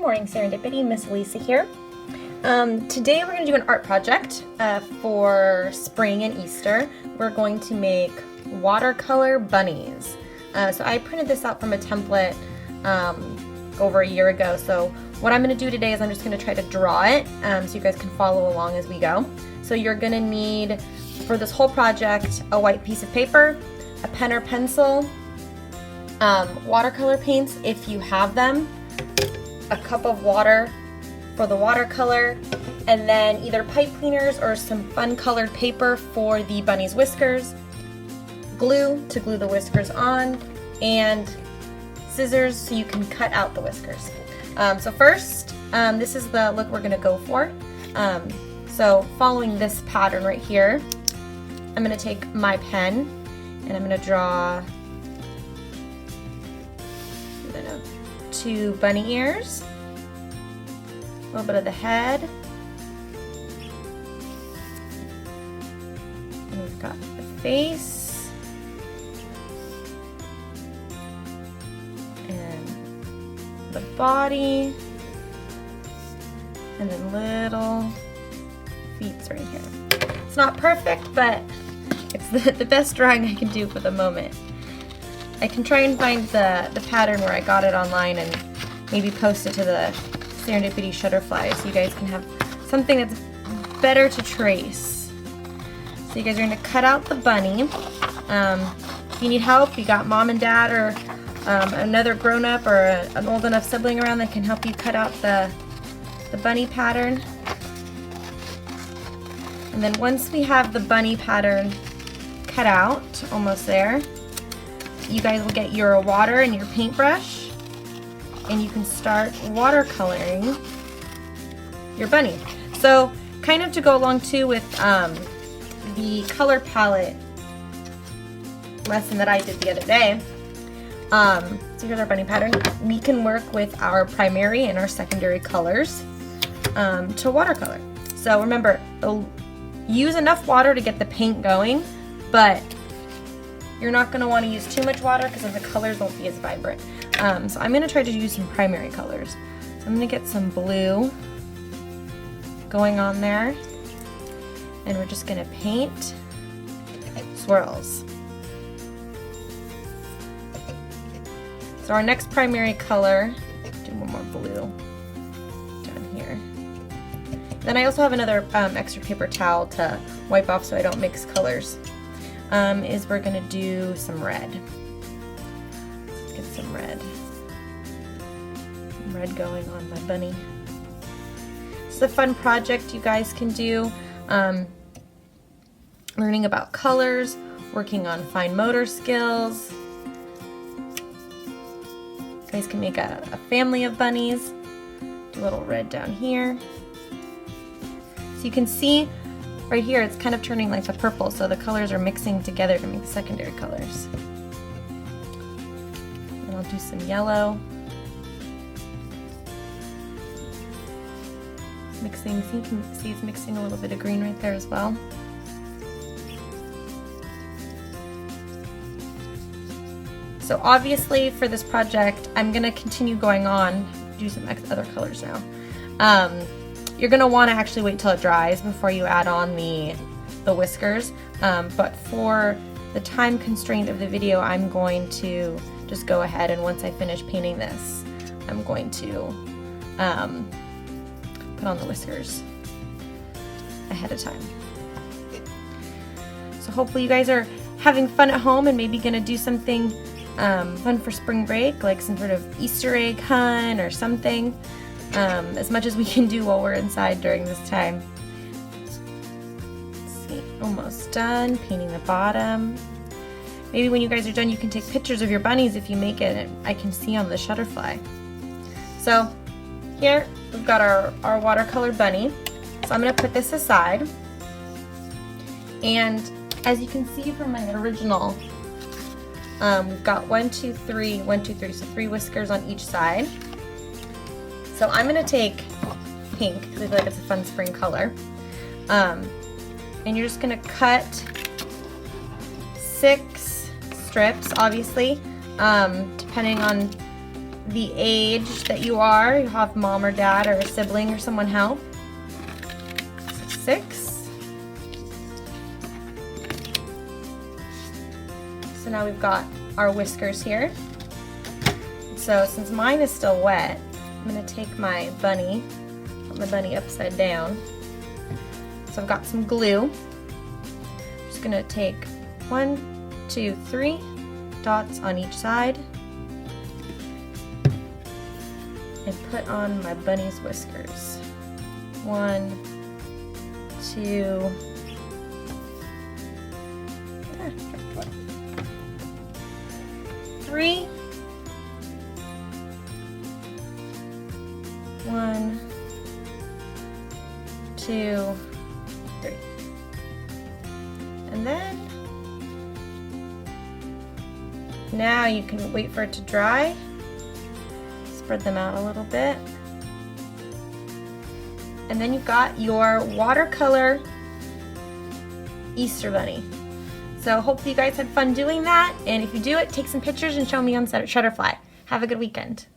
morning, Serendipity. Ms.Alisa here. Today we're going to do an art project for spring and Easter. We're going to make watercolor bunnies. So I printed this out from a template over a year ago. So what I'm going to do today is I'm just going to try to draw it so you guys can follow along as we go. So you're going to need, for this whole project, a white piece of paper, a pen or pencil, watercolor paints if you have them, a cup of water for the watercolor, and then either pipe cleaners or some fun colored paper for the bunny's whiskers, glue to glue the whiskers on, and scissors so you can cut out the whiskers. So first, this is the look we're going to go for. So following this pattern right here, I'm going to take my pen and I'm going to draw two bunny ears, a little bit of the head, and we've got the face, and the body, and then little feet right here. It's not perfect, but it's the best drawing I can do for the moment. I can try and find the pattern where I got it online and maybe post it to the Serendipity Shutterfly so you guys can have something that's better to trace. So you guys are going to cut out the bunny. If you need help, you got mom and dad or another grown-up or an old enough sibling around that can help you cut out the bunny pattern. And then once we have the bunny pattern cut out, almost there, you guys will get your water and your paintbrush, and you can start watercoloring your bunny. So kind of to go along too with the color palette lesson that I did the other day. So here's our bunny pattern. We can work with our primary and our secondary colors to watercolor. So remember, use enough water to get the paint going, but you're not going to want to use too much water because then the colors won't be as vibrant. So I'm going to try to use some primary colors. So I'm going to get some blue going on there, and we're just going to paint swirls. So our next primary color, do one more blue down here. Then I also have another extra paper towel to wipe off so I don't mix colors. Is we're going to do some red. Let's get some red. Some red going on my bunny. It's a fun project you guys can do. Learning about colors, working on fine motor skills. You guys can make a family of bunnies. Do a little red down here. So you can see right here, it's kind of turning like the purple, so the colors are mixing together to make secondary colors. And I'll do some yellow. Mixing, so you can see it's mixing a little bit of green right there as well. So obviously for this project, I'm going to continue going on, do some other colors now. You're going to want to actually wait till it dries before you add on the whiskers, but for the time constraint of the video, I'm going to just go ahead, and once I finish painting this, I'm going to put on the whiskers ahead of time. So hopefully you guys are having fun at home and maybe going to do something fun for spring break, like some sort of Easter egg hunt or something. As much as we can do while we're inside during this time. Let's see, almost done painting the bottom. Maybe when you guys are done, you can take pictures of your bunnies if you make it, and I can see on the Shutterfly. So here we've got our watercolor bunny. So I'm going to put this aside. And as you can see from my original, we've got 1, 2, 3, 1, 2, 3, so 3 whiskers on each side. So I'm going to take pink because I feel like it's a fun spring color. And you're just going to cut 6 strips, obviously, depending on the age that you are. You have mom or dad or a sibling or someone help. So 6. So now we've got our whiskers here. So since mine is still wet, I'm gonna take my bunny, put my bunny upside down. So I've got some glue. I'm just gonna take 1, 2, 3 dots on each side and put on my bunny's whiskers. 1, 2, 3. 1, 2, 3. And then now you can wait for it to dry. Spread them out a little bit. And then you've got your watercolor Easter bunny. So hopefully you guys had fun doing that. And if you do it, take some pictures and show me on Shutterfly. Have a good weekend.